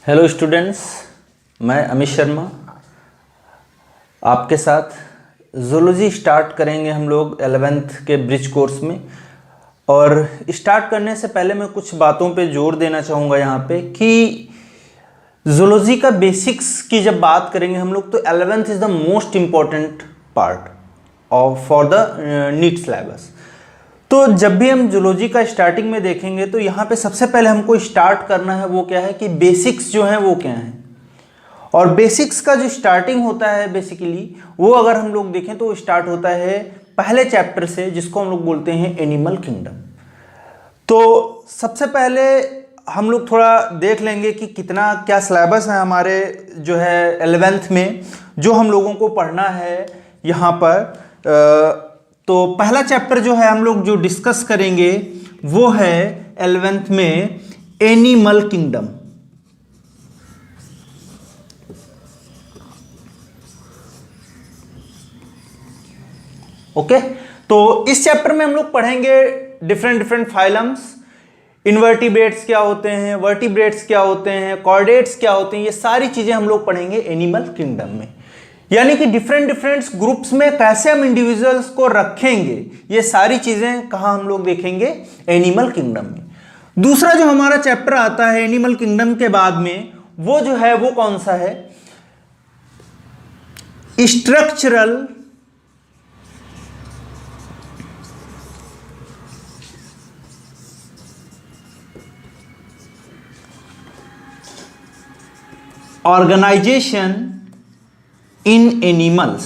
Hello students, मैं अमित शर्मा आपके साथ जूलॉजी स्टार्ट करेंगे हम लोग 11th के ब्रिज कोर्स में। और स्टार्ट करने से पहले मैं कुछ बातों पे जोर देना चाहूँगा यहाँ पे कि जूलॉजी का बेसिक्स की जब बात करेंगे हम लोग तो 11th is the most important part of for the NEET syllabus. तो जब भी हम जूलॉजी का स्टार्टिंग में देखेंगे तो यहाँ पे सबसे पहले हमको स्टार्ट करना है वो क्या है कि बेसिक्स जो हैं वो क्या हैं। और बेसिक्स का जो स्टार्टिंग होता है बेसिकली वो अगर हम लोग देखें तो स्टार्ट होता है पहले चैप्टर से जिसको हम लोग बोलते हैं एनिमल किंगडम। तो सबसे पहले हम लोग थोड़ा देख लेंगे कि कितना क्या सिलेबस है हमारे जो है 11th में जो हम लोगों को पढ़ना है यहाँ पर। तो पहला चैप्टर जो है हम लोग जो डिस्कस करेंगे वो है 11th में एनिमल किंगडम। ओके, तो इस चैप्टर में हम लोग पढ़ेंगे डिफरेंट फाइलम्स, इनवर्टिब्रेट्स क्या होते हैं, वर्टिब्रेट्स क्या होते हैं, कॉर्डेट्स क्या होते हैं, ये सारी चीजें हम लोग पढ़ेंगे एनिमल किंगडम में। यानी कि डिफरेंट ग्रुप्स में कैसे हम इंडिविजुअल्स को रखेंगे, ये सारी चीजें कहाँ हम लोग देखेंगे एनिमल किंगडम में। दूसरा जो हमारा चैप्टर आता है एनिमल किंगडम के बाद में वो जो है वो कौन सा है, स्ट्रक्चरल ऑर्गेनाइजेशन इन एनिमल्स।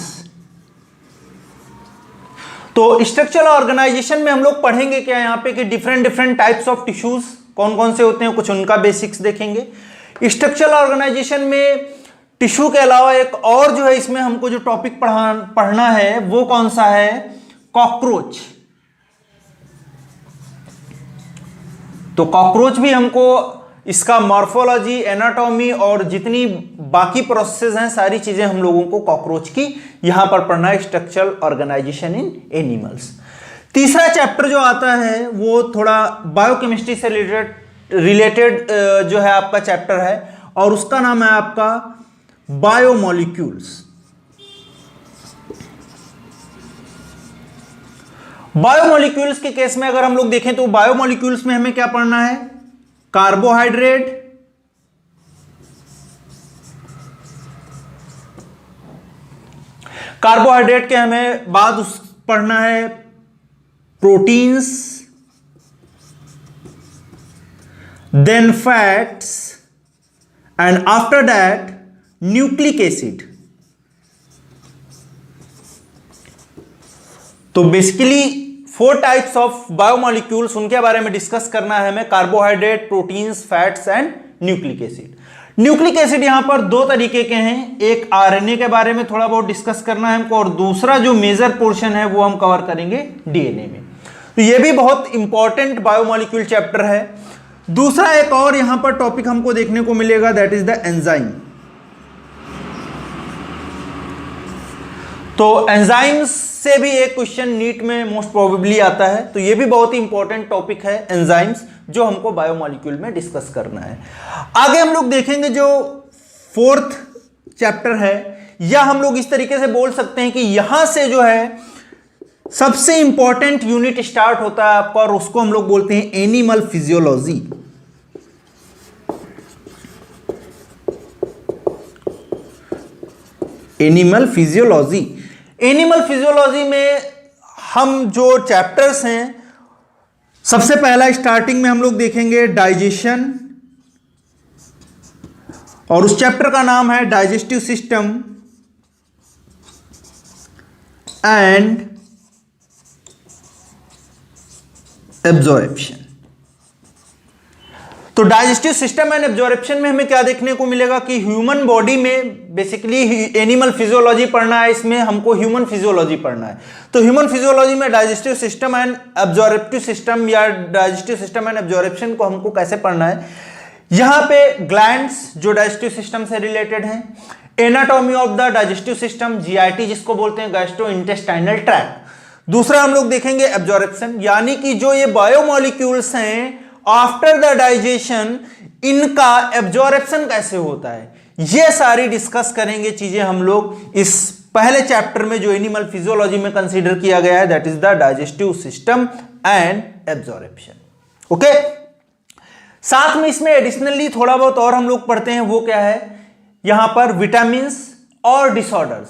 तो स्ट्रक्चरल ऑर्गेनाइजेशन में हम लोग पढ़ेंगे क्या यहाँ पे कि डिफरेंट टाइप्स ऑफ टिश्यूज कौन कौन से होते हैं, कुछ उनका बेसिक्स देखेंगे। स्ट्रक्चरल ऑर्गेनाइजेशन में टिश्यू के अलावा एक और जो है इसमें हमको जो टॉपिक पढ़ना है वो कौन सा है, कॉकरोच। तो कॉकरोच भी हमको इसका मॉर्फोलॉजी, एनाटॉमी और जितनी बाकी प्रोसेस हैं सारी चीजें हम लोगों को कॉकरोच की यहां पर पढ़ना है, स्ट्रक्चरल ऑर्गेनाइजेशन इन एनिमल्स। तीसरा चैप्टर जो आता है वो थोड़ा बायोकेमिस्ट्री से रिलेटेड जो है आपका चैप्टर है और उसका नाम है आपका बायोमोलिक्यूल्स। बायोमोलिक्यूल्स के केस में अगर हम लोग देखें तो बायोमोलिक्यूल्स में हमें क्या पढ़ना है, कार्बोहाइड्रेट, कार्बोहाइड्रेट के हमें बाद पढ़ना है proteins, then fats and after that nucleic acid. तो बेसिकली 4 टाइप्स ऑफ बायोमोलिक्यूल्स उनके बारे में डिस्कस करना है हमें, carbohydrate, proteins, fats and nucleic acid. Nucleic acid यहां पर 2 तरीके के हैं, एक आरएनए के बारे में थोड़ा बहुत डिस्कस करना है हमको और दूसरा जो मेजर पोर्शन है वो हम कवर करेंगे डीएनए में। तो ये भी बहुत इंपॉर्टेंट बायोमोलिक्यूल चैप्टर है। दूसरा एक और यहां पर टॉपिक हमको देखने को मिलेगा दैट इज द एंजाइम। तो एंजाइम्स से भी एक क्वेश्चन नीट में मोस्ट प्रोबेबली आता है, तो ये भी बहुत ही इंपॉर्टेंट टॉपिक है एंजाइम्स जो हमको बायोमोलिक्यूल में डिस्कस करना है। आगे हम लोग देखेंगे जो 4th चैप्टर है, या हम लोग इस तरीके से बोल सकते हैं कि यहां से जो है सबसे इंपॉर्टेंट यूनिट स्टार्ट होता है आपका और उसको हम लोग बोलते हैं animal physiology. Animal physiology, animal physiology में हम जो चैप्टर्स हैं सबसे पहला स्टार्टिंग में हम लोग देखेंगे डाइजेशन और उस चैप्टर का नाम है डाइजेस्टिव सिस्टम एंड एब्जॉर्प्शन। तो डाइजेस्टिव सिस्टम एंड एब्जॉर्प्शन में हमें क्या देखने को मिलेगा कि ह्यूमन बॉडी में बेसिकली एनिमल फिजियोलॉजी पढ़ना है, इसमें हमको ह्यूमन फिजियोलॉजी पढ़ना है। तो ह्यूमन फिजियोलॉजी में digestive system and absorptive system या डाइजेस्टिव सिस्टम एंड एब्जॉर्प्शन को हमको कैसे पढ़ना है, यहां पे ग्लैंड्स जो डाइजेस्टिव सिस्टम से रिलेटेड हैं, anatomy of the digestive system GIT जिसको बोलते हैं गैस्ट्रो इंटेस्टाइनल ट्रैक्ट। दूसरा हम लोग देखेंगे एब्जॉर्प्शन, यानी कि जो ये बायोमोलिक्यूल्स हैं आफ्टर द डाइजेशन इनका एब्जॉर्प्शन कैसे होता है, ये सारी डिस्कस करेंगे चीजें हम लोग इस पहले चैप्टर में जो एनिमल फिजियोलॉजी में कंसीडर किया गया है, that is the digestive system and absorption. Okay, साथ में इसमें एडिशनली थोड़ा बहुत और हम लोग पढ़ते हैं, वो क्या है, यहां पर विटामिन्स और डिसऑर्डर्स,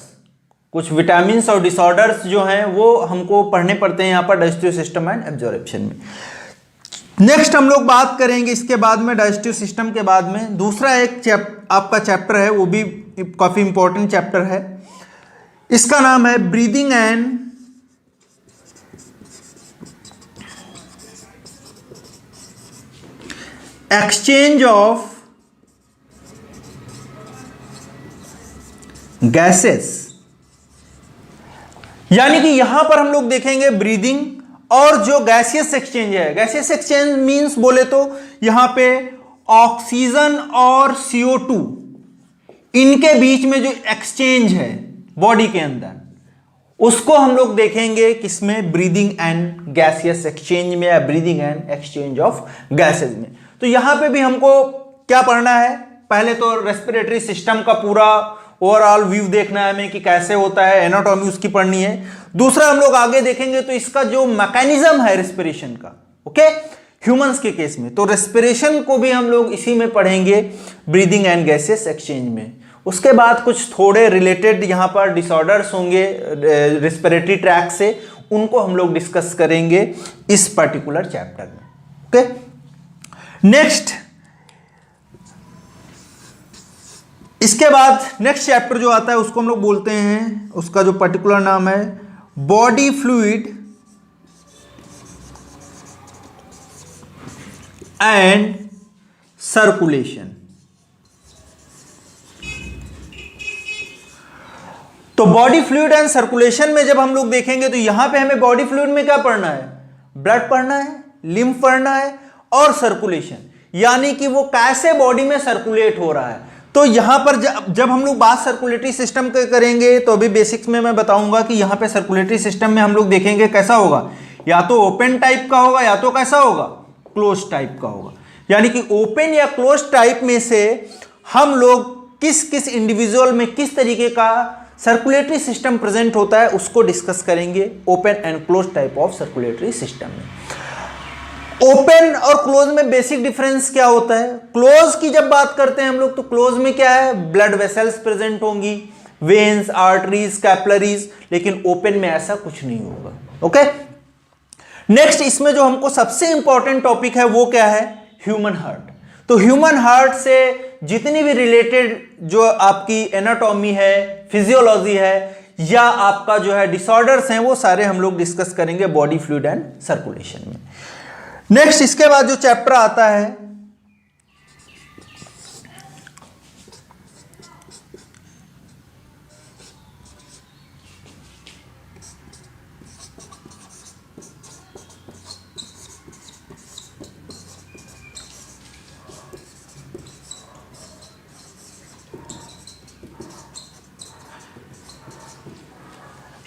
कुछ विटामिन्स और डिसऑर्डर्स जो हैं वो हमको पढ़ने पड़ते हैं यहां पर डाइजेस्टिव सिस्टम एंड एब्जॉर्प्शन में। नेक्स्ट हम लोग बात करेंगे इसके बाद में डाइजेस्टिव सिस्टम के बाद में दूसरा एक आपका चैप्टर है, वो भी काफी इंपॉर्टेंट चैप्टर है, इसका नाम है breathing and exchange of gases. यानी कि यहां पर हम लोग देखेंगे ब्रीदिंग और जो गैसियस एक्सचेंज है, गैसियस एक्सचेंज मींस बोले तो यहां पे ऑक्सीजन और CO2 इनके बीच में जो एक्सचेंज है बॉडी के अंदर, उसको हम लोग देखेंगे किसमें, ब्रीदिंग एंड गैसियस एक्सचेंज में या breathing and exchange of gases में। तो यहां पे भी हमको क्या पढ़ना है, पहले तो रेस्पिरेटरी सिस्टम का पूरा ओवरऑल व्यू देखना है हमें कि कैसे होता है, एनाटॉमी उसकी पढ़नी है। दूसरा हम लोग आगे देखेंगे तो इसका जो मैकेनिज्म है रेस्पिरेशन का, ओके, ह्यूमंस के केस में, तो रेस्पिरेशन को भी हम लोग इसी में पढ़ेंगे ब्रीदिंग एंड गैसेस एक्सचेंज में। उसके बाद कुछ थोड़े रिलेटेड यहां पर डिसऑर्डर्स होंगे रेस्पिरेटरी ट्रैक से, उनको हम लोग डिस्कस करेंगे इस पर्टिकुलर चैप्टर में। ओके, नेक्स्ट इसके बाद नेक्स्ट चैप्टर जो आता है उसको हम लोग बोलते हैं, उसका जो पर्टिकुलर नाम है बॉडी फ्लूइड एंड सर्कुलेशन। तो बॉडी फ्लूइड एंड सर्कुलेशन में जब हम लोग देखेंगे तो यहां पे हमें बॉडी फ्लूइड में क्या पढ़ना है, ब्लड पढ़ना है, लिम्फ पढ़ना है और सर्कुलेशन, यानी कि वो कैसे बॉडी में सर्कुलेट हो रहा है। तो यहां पर जब हम लोग बात सर्कुलेटरी सिस्टम के करेंगे तो अभी बेसिक्स में मैं बताऊंगा कि यहां पे सर्कुलेटरी सिस्टम में हम लोग देखेंगे कैसा होगा, या तो ओपन टाइप का होगा या तो कैसा होगा, क्लोज टाइप का होगा। यानी कि ओपन या क्लोज टाइप में से हम लोग किस किस इंडिविजुअल में किस तरीके का सर्कुलेटरी सिस्टम प्रेजेंट होता है उसको डिस्कस करेंगे open and close type of circulatory system में। ओपन और क्लोज में बेसिक डिफरेंस क्या होता है, क्लोज की जब बात करते हैं हम लोग तो क्लोज में क्या है, ब्लड वेसल्स प्रेजेंट होंगी, वेन्स, आर्टरीज, कैपिलरीज, लेकिन ओपन में ऐसा कुछ नहीं होगा। ओके, नेक्स्ट इसमें जो हमको सबसे इंपॉर्टेंट टॉपिक है वो क्या है, ह्यूमन हार्ट। तो ह्यूमन हार्ट से जितनी भी रिलेटेड जो आपकी एनाटॉमी है, फिजियोलॉजी है या आपका जो है डिसऑर्डर्स हैं, वो सारे हम लोग डिस्कस करेंगे बॉडी फ्लूइड एंड सर्कुलेशन में। नेक्स्ट इसके बाद जो चैप्टर आता है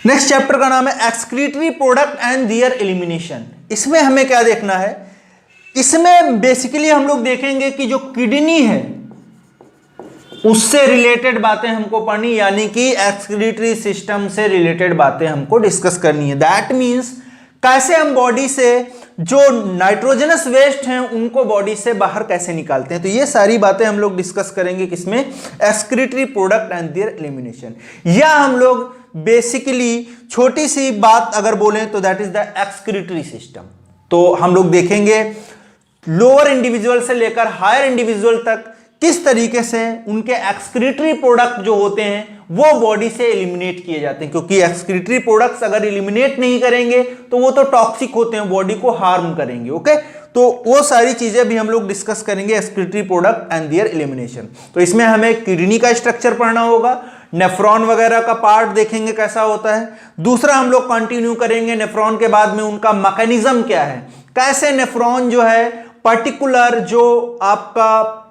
नेक्स्ट चैप्टर का नाम है excretory product and there elimination. इसमें हमें क्या देखना है, इसमें बेसिकली हम लोग देखेंगे कि जो किडनी है उससे रिलेटेड बातें हमको पढ़नी, यानी कि एक्सक्रीटरी सिस्टम से रिलेटेड बातें हमको डिस्कस करनी है। दैट मींस कैसे हम बॉडी से जो नाइट्रोजनस वेस्ट हैं उनको बॉडी से बाहर कैसे निकालते हैं। तो ये सारी बातें हम लोग डिस्कस करेंगे किसमें, excretory product and there elimination. या हम लोग बेसिकली छोटी सी बात अगर बोलें तो that is the excretory system. तो हम लोग देखेंगे लोअर इंडिविजुअल से लेकर हायर इंडिविजुअल तक किस तरीके से उनके एक्सक्रीटरी प्रोडक्ट जो होते हैं वो बॉडी से एलिमिनेट किए जाते हैं, क्योंकि एक्सक्रीटरी प्रोडक्ट्स अगर एलिमिनेट नहीं करेंगे तो वो तो टॉक्सिक होते हैं, बॉडी को हार्म करेंगे। ओके, तो वो सारी चीजें भी हम लोग डिस्कस करेंगे, excretory product and there elimination. तो इसमें हमें किडनी का स्ट्रक्चर पढ़ना होगा, नेफ्रॉन वगैरह का पार्ट देखेंगे कैसा होता है। दूसरा हम लोग कंटिन्यू करेंगे नेफ्रॉन के बाद में उनका मैकेनिज्म क्या है, कैसे नेफ्रॉन जो है पर्टिकुलर जो आपका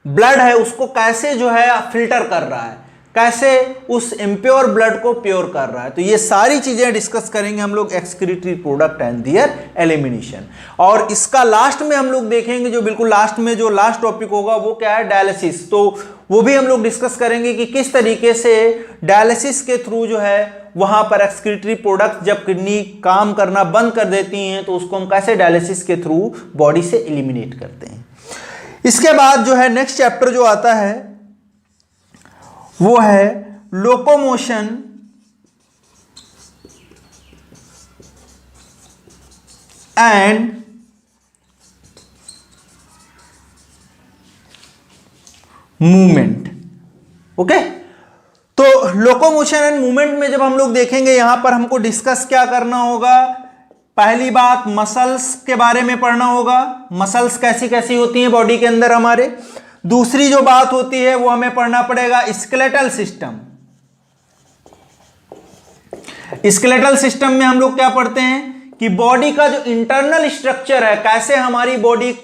ब्लड है उसको कैसे जो है फिल्टर कर रहा है, कैसे उस इम्प्योर ब्लड को प्योर कर रहा है। तो ये सारी चीजें डिस्कस करेंगे हम लोग, excretory product and there elimination. और इसका लास्ट में हम लोग देखेंगे, जो बिल्कुल लास्ट में जो लास्ट टॉपिक होगा वो क्या है, डायलिसिस। तो वो भी हम लोग डिस्कस करेंगे कि किस तरीके से डायलिसिस के थ्रू जो है वहां पर एक्सक्रीटरी प्रोडक्ट जब किडनी काम करना बंद कर देती हैं तो उसको हम कैसे डायलिसिस के थ्रू बॉडी से एलिमिनेट करते हैं। इसके बाद जो है नेक्स्ट चैप्टर जो आता है वो है लोकोमोशन एंड मूवमेंट। ओके, तो लोकोमोशन एंड मूवमेंट में जब हम लोग देखेंगे, यहां पर हमको डिस्कस क्या करना होगा, पहली बात मसल्स के बारे में पढ़ना होगा, मसल्स कैसी कैसी होती हैं बॉडी के अंदर हमारे। दूसरी जो बात होती है वो हमें पढ़ना पड़ेगा स्केलेटल सिस्टम। स्केलेटल सिस्टम में हम लोग क्या पढ़ते हैं कि बॉडी का जो इंटरनल स्ट्रक्चर है, कैसे हमारी बॉडी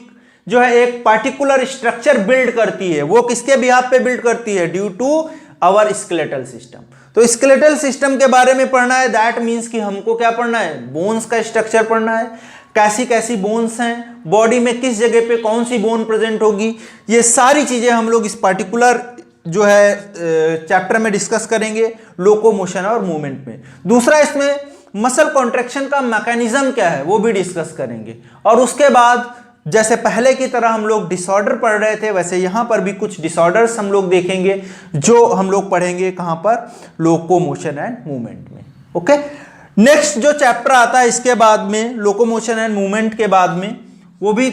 जो है एक पार्टिकुलर स्ट्रक्चर बिल्ड करती है, वो किसके बिहाफ पे बिल्ड करती है, due to our skeletal system. तो स्केलेटल सिस्टम के बारे में पढ़ना है, दैट मीन्स कि हमको क्या पढ़ना है, बोन्स का स्ट्रक्चर पढ़ना है, कैसी कैसी बोन्स हैं बॉडी में, किस जगह पे कौन सी बोन प्रेजेंट होगी, ये सारी चीजें हम लोग इस पार्टिकुलर जो है चैप्टर में डिस्कस करेंगे, लोकोमोशन और मूवमेंट में। दूसरा इसमें मसल कॉन्ट्रैक्शन का मैकेनिज्म क्या है वो भी डिस्कस करेंगे। और उसके बाद जैसे पहले की तरह हम लोग डिसऑर्डर पढ़ रहे थे, वैसे यहां पर भी कुछ डिसऑर्डर्स हम लोग देखेंगे जो हम लोग पढ़ेंगे कहां पर, लोकोमोशन एंड मूवमेंट में। ओके, नेक्स्ट जो चैप्टर आता है इसके बाद में, लोकोमोशन एंड मूवमेंट के बाद में, वो भी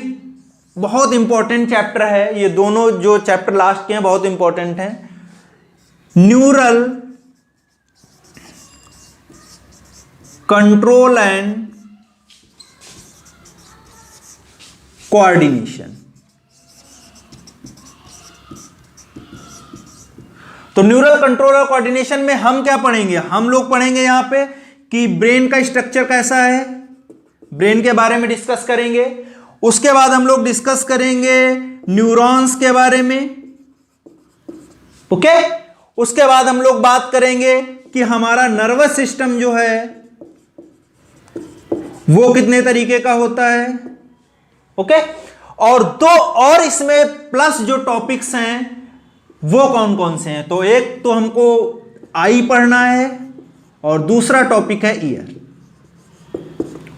बहुत इंपॉर्टेंट चैप्टर है। ये दोनों जो चैप्टर लास्ट के हैं बहुत इंपॉर्टेंट हैं। Neural control and coordination. तो न्यूरल कंट्रोल और कोऑर्डिनेशन में हम क्या पढ़ेंगे, हम लोग पढ़ेंगे यहां पे कि ब्रेन का स्ट्रक्चर कैसा है, ब्रेन के बारे में डिस्कस करेंगे। उसके बाद हम लोग डिस्कस करेंगे न्यूरॉन्स के बारे में। ओके, उसके बाद हम लोग बात करेंगे कि हमारा नर्वस सिस्टम जो है वो कितने तरीके का होता है। ओके, और दो और इसमें प्लस जो टॉपिक्स हैं वो कौन कौन से हैं, तो एक तो हमको आई पढ़ना है और दूसरा टॉपिक है ईयर।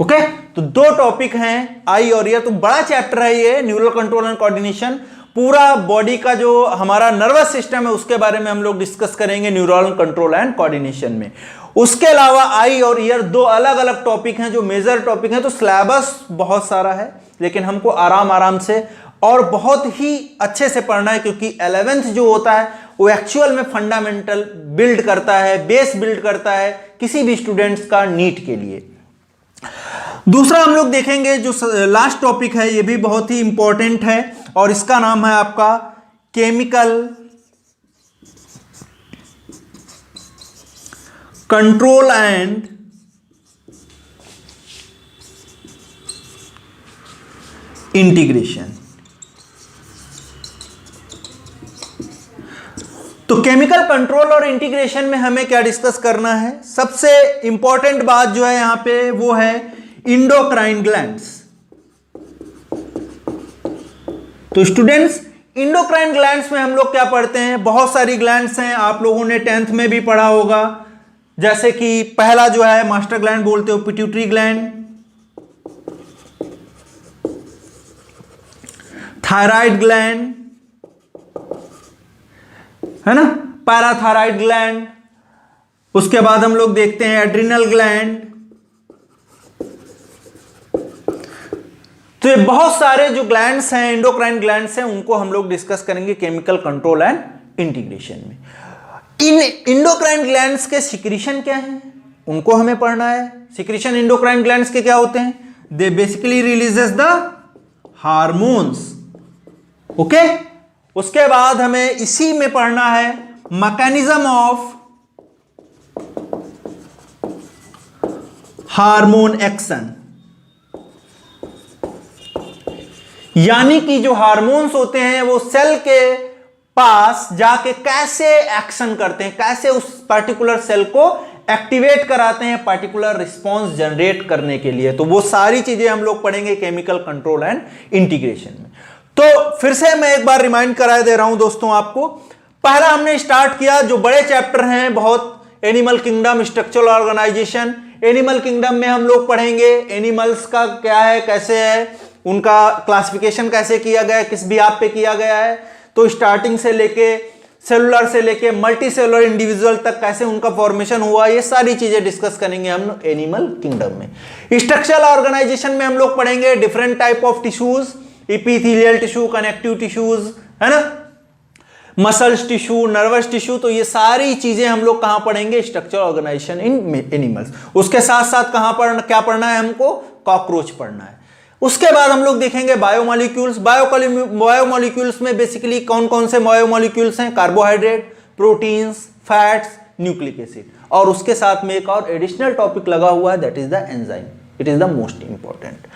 ओके, तो दो टॉपिक हैं आई और ईयर। तो बड़ा चैप्टर है ये, न्यूरल कंट्रोल एंड कोऑर्डिनेशन। पूरा बॉडी का जो हमारा नर्वस सिस्टम है उसके बारे में हम लोग डिस्कस करेंगे न्यूरल कंट्रोल एंड कोऑर्डिनेशन में। उसके अलावा आई और ईयर दो अलग अलग टॉपिक हैं जो मेजर टॉपिक हैं। तो सिलेबस बहुत सारा है, लेकिन हमको आराम आराम से और बहुत ही अच्छे से पढ़ना है, क्योंकि 11th जो होता है वो एक्चुअल में फंडामेंटल बिल्ड करता है, बेस बिल्ड करता है किसी भी स्टूडेंट्स का नीट के लिए। दूसरा हम लोग देखेंगे जो लास्ट टॉपिक है, ये भी बहुत ही इंपॉर्टेंट है और इसका नाम है आपका केमिकल कंट्रोल एंड इंटीग्रेशन। तो केमिकल कंट्रोल और इंटीग्रेशन में हमें क्या डिस्कस करना है, सबसे इंपॉर्टेंट बात जो है यहां पे वो है इंडोक्राइन ग्लैंड्स। तो स्टूडेंट्स, इंडोक्राइन ग्लैंड्स में हम लोग क्या पढ़ते हैं, बहुत सारी ग्लैंड्स हैं, आप लोगों ने 10th में भी पढ़ा होगा। जैसे कि पहला जो है मास्टर ग्लैंड बोलते हो, पिट्यूटरी ग्लैंड, थायराइड ग्लैंड है ना, पैराथायराइड ग्लैंड। उसके बाद हम लोग देखते हैं एड्रिनल ग्लैंड। तो ये बहुत सारे जो ग्लैंड्स हैं, एंडोक्राइन ग्लैंड्स हैं, उनको हम लोग डिस्कस करेंगे केमिकल कंट्रोल एंड इंटीग्रेशन में। इन इंडोक्राइन ग्लैंड्स के सिक्रीशन क्या हैं उनको हमें पढ़ना है। सिक्रीशन इंडोक्राइन ग्लैंड्स के क्या होते हैं, they basically releases the hormones. Okay, उसके बाद हमें इसी में पढ़ना है मैकेनिज्म ऑफ हार्मोन एक्शन, यानी कि जो हार्मोन्स होते हैं वो सेल के पास जाके कैसे एक्शन करते हैं, कैसे उस पर्टिकुलर सेल को एक्टिवेट कराते हैं पर्टिकुलर रिस्पॉन्स जनरेट करने के लिए। तो वो सारी चीजें हम लोग पढ़ेंगे केमिकल कंट्रोल एंड इंटीग्रेशन में। तो फिर से मैं एक बार रिमाइंड करा दे रहा हूं दोस्तों आपको। पहला हमने स्टार्ट किया, जो बड़े चैप्टर हैं बहुत, animal kingdom, structural organisation. Animal kingdom में हम लोग पढ़ेंगे एनिमल्स का क्या है, कैसे है, उनका क्लासिफिकेशन कैसे किया गया है, किस बिहाफ पे किया गया है। तो स्टार्टिंग से लेके सेलुलर से लेके मल्टी सेलुलर इंडिविजुअल तक कैसे उनका फॉर्मेशन हुआ, ये सारी चीजें डिस्कस करेंगे हम एनिमल किंगडम में। स्ट्रक्चरल ऑर्गेनाइजेशन में हम लोग पढ़ेंगे different type of tissues, epithelial tissue, connective tissues, है ना, मसल्स टिश्यू, नर्वस टिश्यू। तो ये सारी चीजें हम लोग कहां पढ़ेंगे, स्ट्रक्चरल ऑर्गेनाइजेशन इन एनिमल्स। उसके साथ साथ कहां पढ़ना, क्या पढ़ना है हमको, कॉकरोच पढ़ना है। उसके बाद हम लोग देखेंगे बायोमोलिक्यूल्स। बायोमोलिक्यूल्स में बेसिकली कौन कौन से बायोमोलिक्यूल्स हैं, carbohydrate, proteins, fats, nucleic acid. और उसके साथ में एक और एडिशनल टॉपिक लगा हुआ है, that is the enzyme. It is the most important.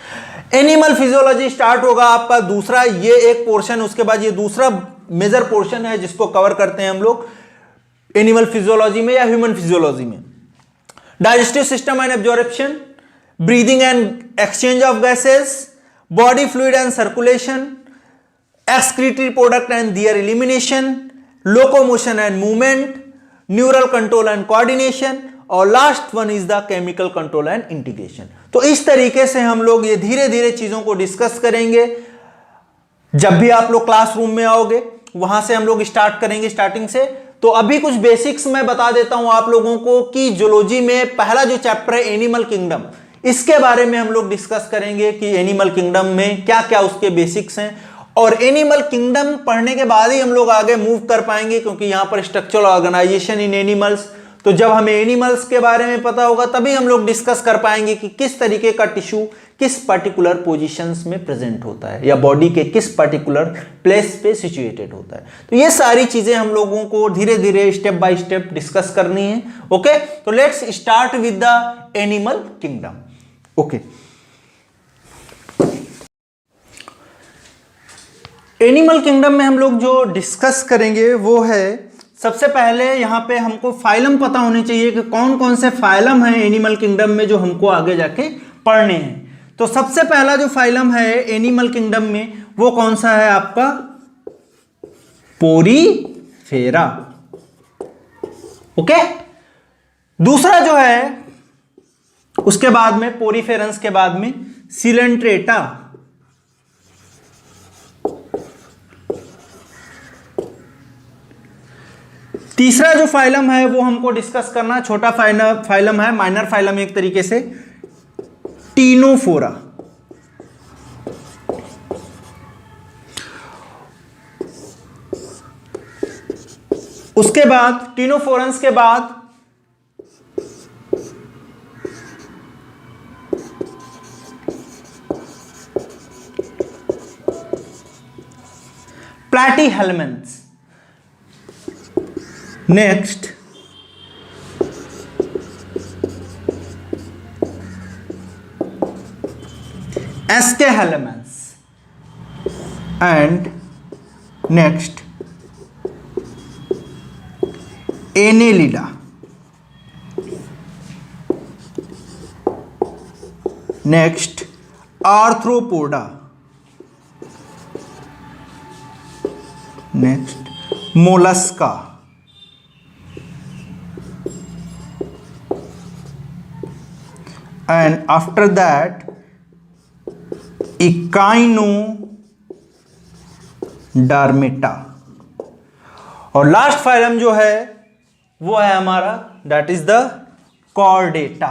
Animal physiology start होगा आपका दूसरा, ये एक पोर्शन, उसके बाद ये दूसरा मेजर पोर्शन है जिसको कवर करते हैं हम लोग एनिमल फिजियोलॉजी में या ह्यूमन फिजियोलॉजी में। Digestive system and absorption, breathing and exchange of gases, body fluid and circulation, excretory product and their elimination, locomotion and movement, neural control and coordination, और last one is the chemical control and integration. तो इस तरीके से हम लोग ये धीरे धीरे चीजों को डिस्कस करेंगे। जब भी आप लोग क्लासरूम में आओगे वहां से हम लोग स्टार्ट करेंगे, स्टार्टिंग से। तो अभी कुछ बेसिक्स मैं बता देता हूं आप लोगों को कि जूलॉजी में पहला जो चैप्टर है एनिमल किंगडम, इसके बारे में हम लोग डिस्कस करेंगे कि एनिमल किंगडम में क्या क्या उसके बेसिक्स हैं। और एनिमल किंगडम पढ़ने के बाद ही हम लोग आगे मूव कर पाएंगे, क्योंकि यहां पर स्ट्रक्चरल ऑर्गेनाइजेशन इन एनिमल्स। तो जब हमें एनिमल्स के बारे में पता होगा तभी हम लोग डिस्कस कर पाएंगे कि किस तरीके का टिश्यू किस पर्टिकुलर पोजीशंस में प्रेजेंट होता है या बॉडी के किस पर्टिकुलर प्लेस पे सिचुएटेड होता है। तो ये सारी चीजें हम लोगों को धीरे धीरे स्टेप बाय स्टेप डिस्कस करनी है। ओके, तो let's start with the animal kingdom. Okay, animal kingdom में हम लोग जो डिस्कस करेंगे वो है, सबसे पहले यहां पे हमको फाइलम पता होने चाहिए कि कौन कौन से फाइलम हैं एनिमल किंगडम में जो हमको आगे जाके पढ़ने हैं। तो सबसे पहला जो फाइलम है एनिमल किंगडम में वो कौन सा है आपका, पोरीफेरा। ओके, दूसरा जो है उसके बाद में पोरीफेरंस के बाद में सिलेंट्रेटा। तीसरा जो फाइलम है वो हमको डिस्कस करना, छोटा फाइलम है, माइनर फाइलम एक तरीके से, टीनोफोरा। उसके बाद टीनोफोरंस के बाद platyhelminthes. Next aschelminthes and next annelida. Next arthropoda. Next mollusca. and after that Echinodermata। और लास्ट फाइलम जो है वो है हमारा, that is the chordata.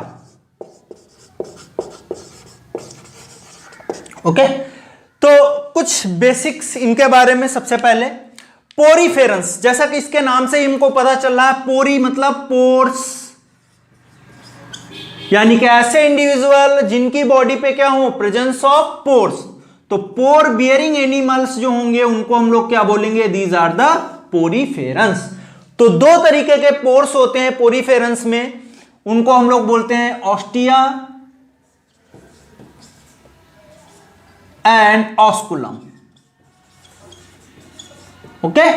Okay, तो कुछ बेसिक्स इनके बारे में। सबसे पहले पोरीफेरंस, जैसा कि इसके नाम से ही हमको पता चल रहा है, पोरी मतलब पोर्स, यानी कि ऐसे इंडिविजुअल जिनकी बॉडी पे क्या हो, प्रेजेंस ऑफ पोर्स। तो पोर बियरिंग एनिमल्स जो होंगे उनको हम लोग क्या बोलेंगे, दीज आर द पोरीफेरंस। तो दो तरीके के पोर्स होते हैं पोरीफेरंस में, उनको हम लोग बोलते हैं ऑस्टिया एंड ऑस्कुलम। ओके,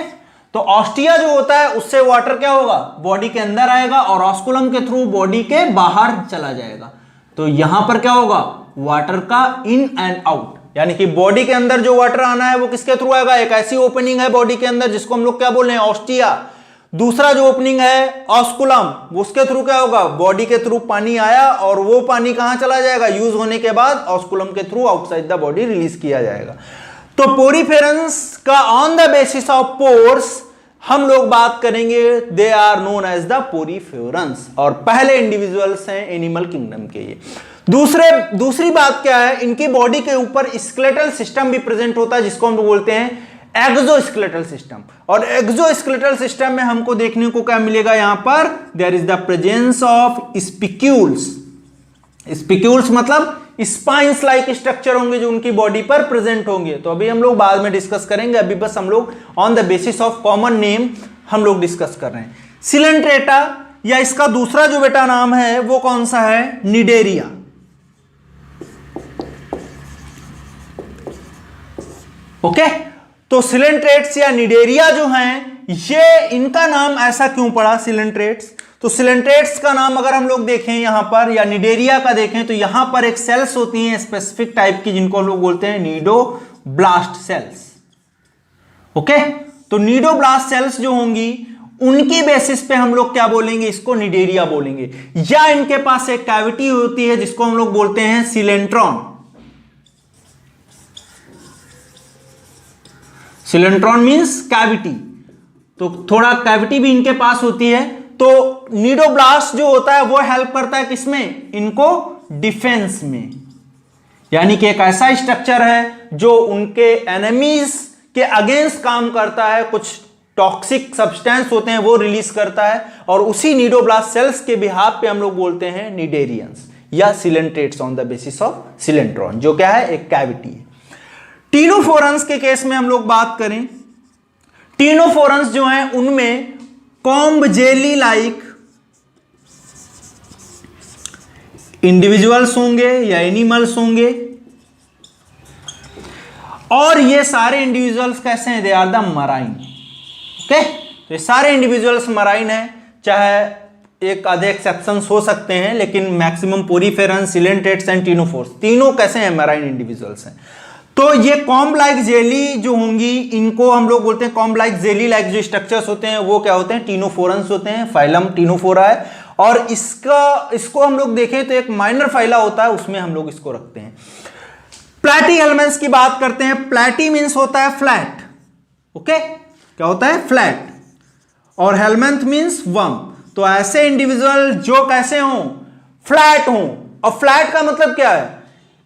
तो ऑस्टिया जो होता है उससे वाटर क्या होगा, बॉडी के अंदर आएगा और ऑस्कुलम के थ्रू बॉडी के बाहर चला जाएगा। तो यहां पर क्या होगा, वाटर का इन एंड आउट, यानी कि बॉडी के अंदर जो वाटर आना है वो किसके थ्रू आएगा, एक ऐसी ओपनिंग है बॉडी के अंदर जिसको हम लोग क्या बोल रहे हैं, ऑस्टिया। दूसरा जो ओपनिंग है ऑस्कुलम, उसके थ्रू क्या होगा, बॉडी के थ्रू पानी आया और वो पानी कहां चला जाएगा, यूज होने के बाद ऑस्कुलम के through outside the body release किया जाएगा। तो पोरीफेरेंस का on the basis of pores हम लोग बात करेंगे, they are known as the poriferans, और पहले इंडिविजुअल्स हैं एनिमल किंगडम के ये। दूसरी बात क्या है, इनकी बॉडी के ऊपर स्केलेटल सिस्टम भी प्रेजेंट होता है जिसको हम लोग बोलते हैं एक्सोस्केलेटल सिस्टम। और एक्सोस्केलेटल सिस्टम में हमको देखने को क्या मिलेगा, यहां पर there is the presence of spicules. Spicules मतलब स्पाइन्स लाइक स्ट्रक्चर होंगे जो उनकी बॉडी पर प्रेजेंट होंगे। तो अभी हम लोग बाद में डिस्कस करेंगे, अभी बस हम लोग on the basis of common name हम लोग डिस्कस कर रहे हैं। सिलेंट्रेटा या इसका दूसरा जो बेटा नाम है वो कौन सा है, निडेरिया। ओके, तो सिलेंट्रेट्स या निडेरिया जो हैं, ये इनका नाम ऐसा क्यों पड़ा सिलेंट्रेट्स, तो सिलेंट्रेट्स का नाम अगर हम लोग देखें यहां पर, या निडेरिया का देखें, तो यहां पर एक सेल्स होती हैं स्पेसिफिक टाइप की जिनको हम लोग बोलते हैं नीडोब्लास्ट सेल्स। ओके, तो नीडोब्लास्ट सेल्स जो होंगी उनकी बेसिस पे हम लोग क्या बोलेंगे, इसको निडेरिया बोलेंगे। या इनके पास एक कैविटी होती है जिसको हम लोग बोलते हैं सिलेंट्रॉन। सिलेंट्रॉन मींस कैविटी, तो थोड़ा कैविटी भी इनके पास होती है। तो नीडोब्लास्ट जो होता है वो हेल्प करता है किसमें, इनको डिफेंस में, यानी कि एक ऐसा स्ट्रक्चर है जो उनके एनिमीज के अगेंस्ट काम करता है, कुछ टॉक्सिक सब्सटेंस होते हैं वो रिलीज करता है, और उसी नीडोब्लास्ट सेल्स के बिहाफ पे हम लोग बोलते हैं निडेरियंस या coelenterates on the basis of सिलेंट्रॉन, जो क्या है, एक कैविटी है। टीनोफोरंस के केस में हम लोग बात करें, टीनोफोरंस जो हैं उनमें कॉम्ब जेली लाइक इंडिविजुअल्स होंगे या एनिमल्स होंगे, और ये सारे इंडिविजुअल्स कैसे हैं, they are the marine. Okay, तो ये सारे इंडिविजुअल्स मराइन हैं, चाहे एक आधे एक्सेप्शंस हो सकते हैं, लेकिन maximum poriferans, coelenterates and ctenophores तीनों कैसे हैं, मराइन इंडिविजुअल्स हैं। तो ये कॉम्ब लाइक जेली जो होंगी इनको हम लोग बोलते हैं, कॉम्ब लाइक जेली लाइक जो स्ट्रक्चर्स होते हैं वो क्या होते हैं, टीनोफोरंस होते हैं। फाइलम टीनोफोरा है, और इसको हम लोग देखें तो एक माइनर फाइला होता है, उसमें हम लोग इसको रखते हैं। प्लैटी हेलमेंट्स की बात करते हैं। प्लैटी मींस होता है फ्लैट। ओके, क्या होता है, फ्लैट, और हेलमेंथ मींस वर्म। तो ऐसे इंडिविजुअल जो कैसे हों, फ्लैट हों। और फ्लैट का मतलब क्या है,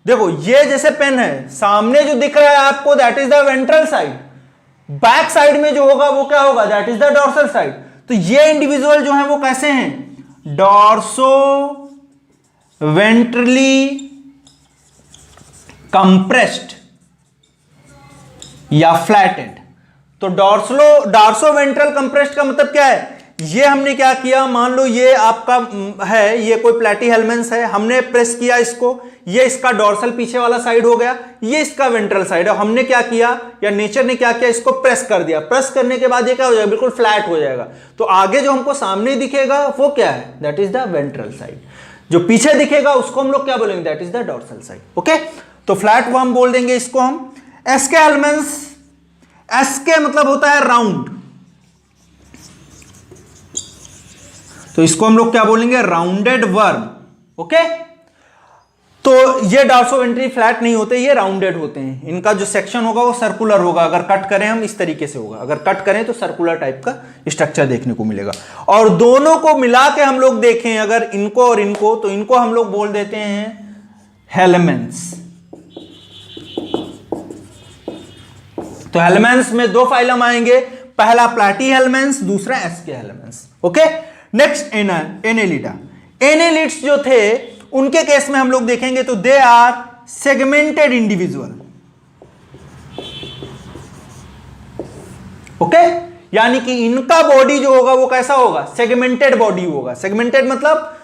देखो ये जैसे पेन है, सामने जो दिख रहा है आपको that is the ventral side, back side में जो होगा वो क्या होगा, that is the dorsal side. तो ये इंडिविजुअल जो है वो कैसे हैं, डॉर्सो वेंट्रली कंप्रेस्ड या फ्लैटेड। तो डॉर्सो वेंट्रल कंप्रेस्ड का मतलब क्या है, ये हमने क्या किया, मान लो ये आपका है, ये कोई प्लैटी हेलमेंट्स है, हमने प्रेस किया इसको, ये इसका डॉर्सल पीछे वाला साइड हो गया, ये इसका वेंट्रल साइड है। हमने क्या किया, या नेचर ने क्या किया, इसको प्रेस कर दिया। प्रेस करने के बाद ये क्या हो जाएगा, बिल्कुल फ्लैट हो जाएगा। तो आगे जो हमको सामने दिखेगा वो क्या है, that is the ventral side. जो पीछे दिखेगा उसको हम लोग क्या बोलेंगे, that is the dorsal side. Okay, तो फ्लैट वर्म बोल देंगे इसको हम। एस्के हेलमेंट्स, एस्के मतलब होता है राउंड, तो इसको हम लोग क्या बोलेंगे, राउंडेड वर्म। ओके, तो ये डॉर्सोवेंट्री फ्लैट नहीं होते, ये राउंडेड होते हैं। इनका जो सेक्शन होगा वो सर्कुलर होगा, अगर कट करें हम इस तरीके से होगा, अगर कट करें तो सर्कुलर टाइप का स्ट्रक्चर देखने को मिलेगा। और दोनों को मिला के हम लोग देखें अगर इनको और इनको, तो इनको हम लोग बोल देते हैं हेलमेंट्स। तो हेलमेंट्स में दो फाइलम आएंगे, पहला प्लैटी हेलमेंट्स, दूसरा aschelminthes. Okay, next annelida. Annelids जो थे उनके केस में हम लोग देखेंगे तो they are segmented individual. Okay, यानी कि इनका बॉडी जो होगा वो कैसा होगा, सेगमेंटेड बॉडी होगा। सेगमेंटेड मतलब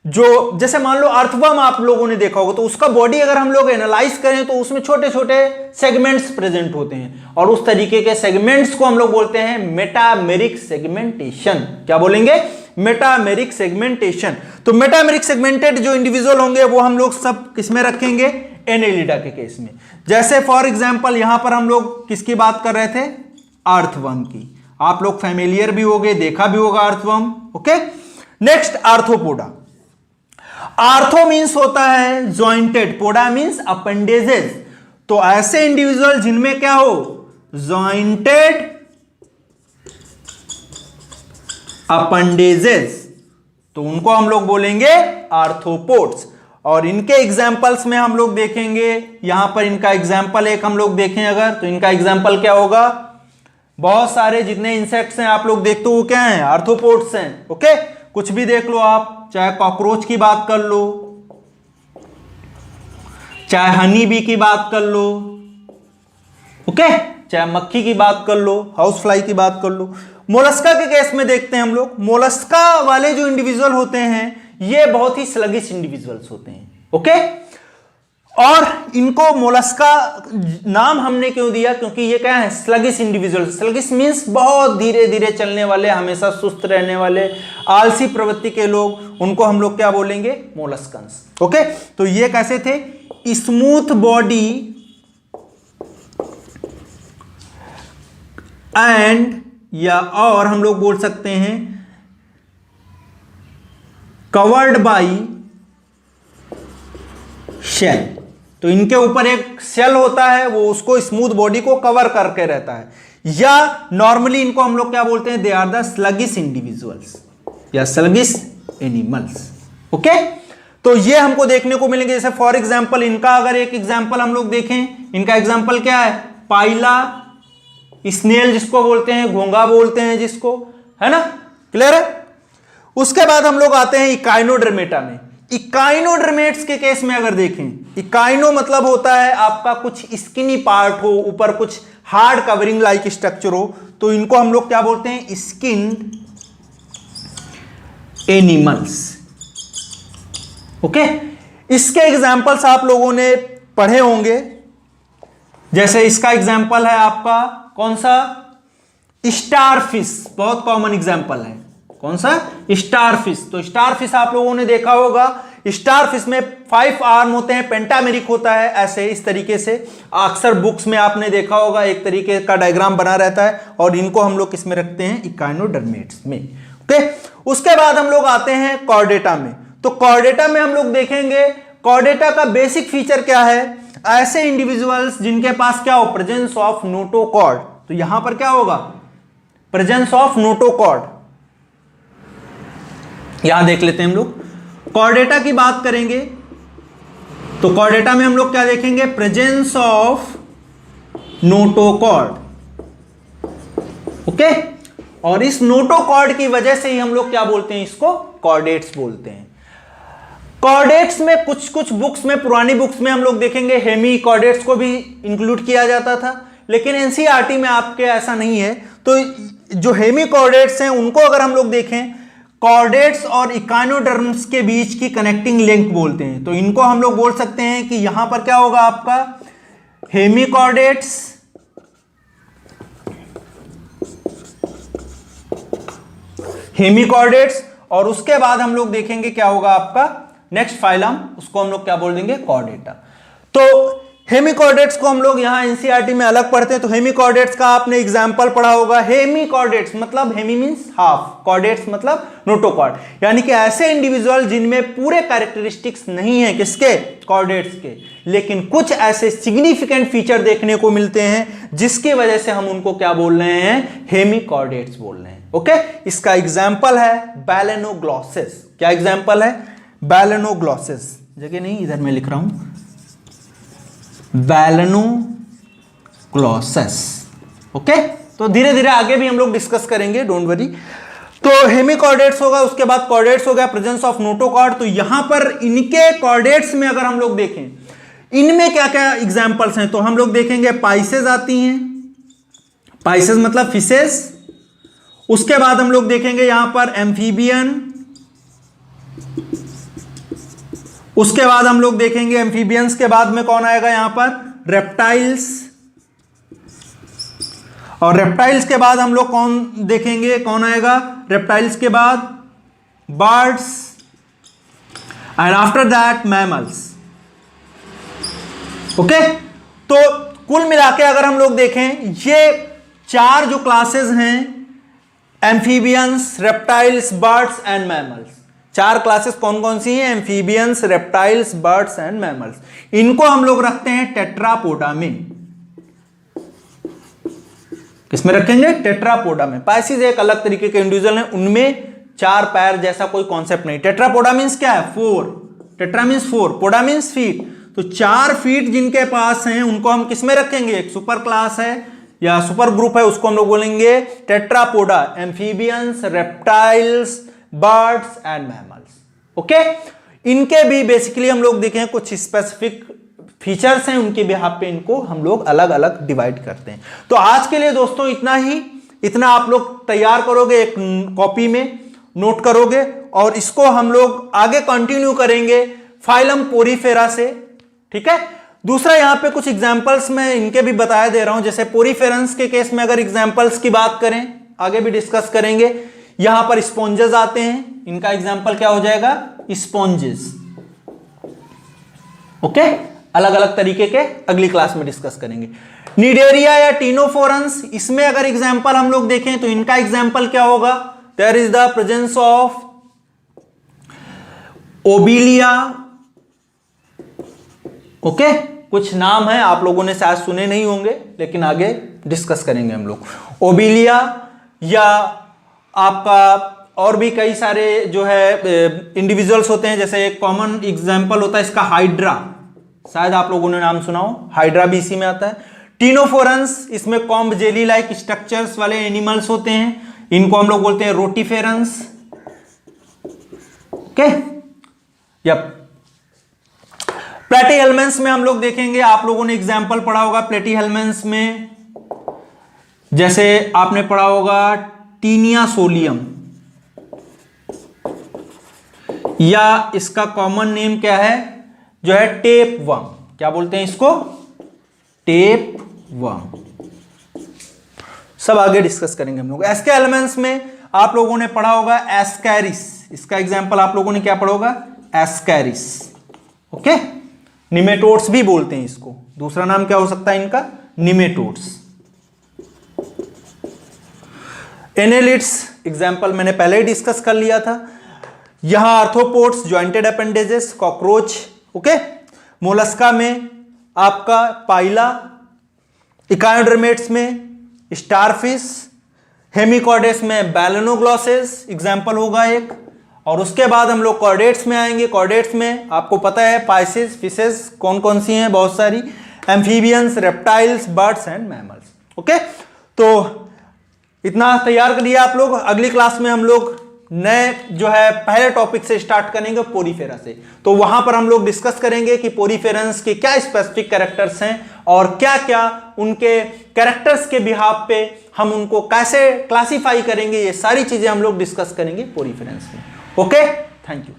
जो जैसे मान लो अर्थवर्म आप लोगों ने देखा होगा, तो उसका बॉडी अगर हम लोग एनालाइज करें तो उसमें छोटे छोटे सेगमेंट्स प्रेजेंट होते हैं, और उस तरीके के सेगमेंट्स को हम लोग बोलते हैं मेटामेरिक सेगमेंटेशन। क्या बोलेंगे? Metameric segmentation. तो मेटामेरिक सेगमेंटेड जो इंडिविजुअल होंगे वो हम लोग सब किसमें रखेंगे? एनेलिडा के केस में। जैसे फॉर एग्जांपल यहां पर हम लोग किसकी बात कर रहे थे? अर्थवर्म की। आप लोग फैमिलियर भी होगे, देखा भी होगा earthworm. Okay, next arthropoda. Ortho means होता है जॉइंटेड, पोडा मींस अपेंडेजेस। तो ऐसे इंडिविजुअल जिनमें क्या हो? जॉइंटेड अपेंडेजेस, तो उनको हम लोग बोलेंगे आर्थ्रोपोड्स। और इनके एग्जाम्पल्स में हम लोग देखेंगे, यहां पर इनका एग्जाम्पल एक हम लोग देखें अगर, तो इनका एग्जाम्पल क्या होगा? बहुत सारे जितने इंसेक्ट्स हैं आप लोग देखते हो वो क्या हैं? आर्थ्रोपोड्स हैं। ओके, कुछ भी देख लो आप, चाहे कॉकरोच की बात कर लो, चाहे हनी बी की बात कर लो, ओके, चाहे मक्खी की बात कर लो, हाउस फ्लाई की बात कर लो। मोलस्का के केस में देखते हैं हम लोग, मोलस्का वाले जो इंडिविजुअल होते हैं ये बहुत ही स्लगिश इंडिविजुअल्स होते हैं। ओके, और इनको मोलस्का नाम हमने क्यों दिया? क्योंकि ये क्या है? Sluggish individual. स्लगिश मींस बहुत धीरे धीरे चलने वाले, हमेशा सुस्त रहने वाले, आलसी प्रवृत्ति के लोग, उनको हम लोग क्या बोलेंगे? मोलस्कन्स। ओके, तो ये कैसे थे? स्मूथ बॉडी एंड, या और हम लोग बोल सकते हैं कवर्ड बाई शेल। तो इनके ऊपर एक शेल होता है, वो उसको स्मूथ बॉडी को कवर करके रहता है। या नॉर्मली इनको हम लोग क्या बोलते हैं? They are the sluggish individuals या स्लगिश एनिमल्स। ओके, तो ये हमको देखने को मिलेंगे। जैसे फॉर एग्जांपल इनका अगर एक एग्जांपल हम लोग देखें, इनका एग्जांपल क्या है? पाइला स्नेल जिसको बोलते हैं, घोंगा बोलते हैं जिसको, है ना? क्लियर है? उसके बाद हम लोग आते हैं इकाइनोडर्मेटा में। इकाइनोडर्मेट्स के केस में अगर देखें, इकाइनो मतलब होता है आपका कुछ स्किनी पार्ट हो, ऊपर कुछ हार्ड कवरिंग लाइक स्ट्रक्चर हो, तो इनको हम लोग क्या बोलते हैं? Skin animals. ओके, इसके एग्जाम्पल्स आप लोगों ने पढ़े होंगे। जैसे इसका एग्जाम्पल है आपका कौन सा? स्टारफिश, बहुत कॉमन एग्जाम्पल है। कौन सा? स्टारफिश। तो स्टारफिश आप लोगों ने देखा होगा, स्टारफिश में 5 आर्म होते हैं, पेंटामेरिक होता है, ऐसे इस तरीके से। अक्सर बुक्स में आपने देखा होगा एक तरीके का डायग्राम बना रहता है, और इनको हम लोग किसमें रखते हैं? इकाइनोडर्मेट्स में। ओके, उसके बाद हम लोग आते हैं कॉर्डेटा में। तो कॉर्डेटा में हम लोग देखेंगे, कॉर्डेटा का बेसिक फीचर क्या है? ऐसे इंडिविजुअल्स जिनके पास क्या हो? Presence of notochord. तो यहां पर क्या होगा? Presence of notochord. यहां देख लेते हैं हम लोग, कॉर्डेटा की बात करेंगे तो कॉर्डेटा में हम लोग क्या देखेंगे? Presence of notochord. ओके, और इस नोटोकॉर्ड की वजह से ही हम लोग क्या बोलते हैं? इसको कॉर्डेट्स बोलते हैं। कॉर्डेट्स में कुछ कुछ बुक्स में, पुरानी बुक्स में हम लोग देखेंगे हेमी कॉर्डेट्स को भी इंक्लूड किया जाता था, लेकिन एनसीईआरटी में आपके ऐसा नहीं है। तो जो हेमी कॉर्डेट्स हैं उनको अगर हम लोग देखें, कॉर्डेट्स और इकाइनोडर्म्स के बीच की कनेक्टिंग लिंक बोलते हैं। तो इनको हम लोग बोल सकते हैं कि यहां पर क्या होगा आपका? हेमी कॉर्डेट्स हेमिकॉर्डेट्स, और उसके बाद हम लोग देखेंगे क्या होगा आपका नेक्स्ट फाइलम, उसको हम लोग क्या बोल देंगे? कॉर्डेटा। तो हेमिकॉर्डेट्स को हम लोग यहां एनसीईआरटी में अलग पढ़ते हैं। तो हेमिकॉर्डेट्स का आपने एग्जांपल पढ़ा होगा। हेमिकॉर्डेट्स मतलब हेमी मींस हाफ, कॉर्डेट्स मतलब नोटोकॉर्ड, यानी कि ऐसे इंडिविजुअल जिनमें पूरे कैरेक्टरिस्टिक्स नहीं है किसके? कॉर्डेट्स के, लेकिन कुछ ऐसे सिग्निफिकेंट फीचर देखने को मिलते हैं जिसकी वजह से हम उनको क्या बोल रहे हैं? हेमिकॉर्डेट्स बोल रहे हैं। ओके, इसका एग्जाम्पल है बैलेनोग्लॉसिस। क्या एग्जाम्पल है? बैलेनोग्लॉसिस। जगह नहीं, इधर मैं लिख रहा हूं बैलेनोग्लॉसिस। ओके, तो धीरे धीरे आगे भी हम लोग डिस्कस करेंगे, डोंट वरी। तो हेमिकॉर्डेट्स होगा, उसके बाद कॉर्डेट्स हो गया, प्रेजेंस ऑफ नोटोकॉर्ड। तो यहां पर इनके कॉर्डेट्स में अगर हम लोग देखें, इनमें क्या क्या एग्जाम्पल्स हैं, तो हम लोग देखेंगे पाइसेस आती हैं, पाइसेस मतलब फिशेस। उसके बाद हम लोग देखेंगे यहां पर एम्फीबियन, उसके बाद हम लोग देखेंगे एम्फीबियंस के बाद में कौन आएगा यहां पर, रेप्टाइल्स। और रेप्टाइल्स के बाद हम लोग कौन देखेंगे, कौन आएगा रेप्टाइल्स के बाद, birds, and after that mammals. Okay, तो कुल मिला के अगर हम लोग देखें, ये 4 जो क्लासेस हैं, amphibians, reptiles, birds and mammals, 4 classes कौन कौन सी हैं, amphibians, reptiles, birds and mammals. इनको हम लोग रखते हैं टेट्रापोडा में। किसमें रखेंगे, टेट्रापोडा में। पाइसिस एक अलग तरीके के इंडिविजुअल हैं, उनमें 4 पैर जैसा कोई कॉन्सेप्ट नहीं। टेट्रापोडा मींस क्या है, 4, टेट्रा मींस 4, पोडा मींस फीट। तो 4 फीट जिनके पास हैं उनको हम किसमें रखेंगे, एक सुपर क्लास है या सुपर ग्रुप है, उसको हम लोग बोलेंगे Tetrapoda, amphibians, reptiles, birds and mammals. Okay, इनके भी बेसिकली हम लोग देखें कुछ स्पेसिफिक फीचर्स हैं, उनके बिहाफ पे इनको हम लोग अलग अलग डिवाइड करते हैं। तो आज के लिए दोस्तों इतना ही, इतना आप लोग तैयार करोगे, एक कॉपी में नोट करोगे, और इसको हम लोग आगे कंटिन्यू करेंगे फाइलम पोरीफेरा से। ठीक है, दूसरा यहां पे कुछ एग्जांपल्स मैं इनके भी बताया दे रहा हूं, जैसे पोरीफेरेंस के केस में अगर एग्जांपल्स की बात करें, आगे भी डिस्कस करेंगे। यहां पर स्पॉन्जेस आते हैं, इनका एग्जांपल क्या हो जाएगा, स्पॉन्जेस। ओके, अलग अलग तरीके के अगली क्लास में डिस्कस करेंगे। निडेरिया या टीनोफोरंस, इसमें अगर एग्जांपल हम लोग देखें तो इनका एग्जांपल क्या होगा, there is the presence of obelia. Okay, कुछ नाम है आप लोगों ने शायद सुने नहीं होंगे, लेकिन आगे डिस्कस करेंगे हम लोग। ओबिलिया या आपका और भी कई सारे जो है इंडिविजुअल्स होते हैं, जैसे एक कॉमन एग्जांपल होता है इसका हाइड्रा, शायद आप लोगों ने नाम सुना हो, हाइड्रा भी इसी में आता है। टीनोफोरंस, इसमें कॉम्ब जेली लाइक स्ट्रक्चर्स वाले एनिमल्स होते हैं, इनको हम लोग बोलते हैं रोटीफेरेंस। ओके, या प्लेटीहेल्मेंस में हम लोग देखेंगे, आप लोगों ने एग्जांपल पढ़ा होगा प्लेटीहेल्मेंस में, जैसे आपने पढ़ा होगा टीनिया सोलियम, या इसका कॉमन नेम क्या है जो है टेप वर्म, क्या बोलते हैं इसको, टेप वर्म। सब आगे डिस्कस करेंगे हम लोग। एस्के एलिमेंट्स में आप लोगों ने पढ़ा होगा एस्कैरिस, इसका एग्जांपल आप लोगों ने क्या पढ़ा होगा, एस्कैरिस। ओके, निमेटोड्स भी बोलते हैं इसको, दूसरा नाम क्या हो सकता है इनका, निमेटोड्स। एनेलिड्स एग्जांपल मैंने पहले ही डिस्कस कर लिया था। यहां arthropods, jointed appendages, cockroach. Okay, Mollusca में आपका पाइला, इकायोड्रमेट्स में स्टारफिश, हेमिकॉर्डेट्स में बैलेनोग्लॉसेस एग्जांपल होगा एक। और उसके बाद हम लोग कॉर्डेट्स में आएंगे। कॉर्डेट्स में आपको पता है पाइसेस, फिशेस कौन कौन सी हैं, बहुत सारी, amphibians, reptiles, birds and mammals. Okay, तो इतना तैयार कर लिया आप लोग। अगली क्लास में हम लोग नए जो है पहले टॉपिक से स्टार्ट करेंगे, पोरीफेरा से। तो वहां पर हम लोग डिस्कस करेंगे कि पोरीफेरेंस के क्या स्पेसिफिक कैरेक्टर्स हैं और क्या क्या उनके कैरेक्टर्स के बिहाफ पे हम उनको कैसे क्लासिफाई करेंगे, ये सारी चीजें हम लोग डिस्कस करेंगे पोरीफेरेंस में। Okay, thank you.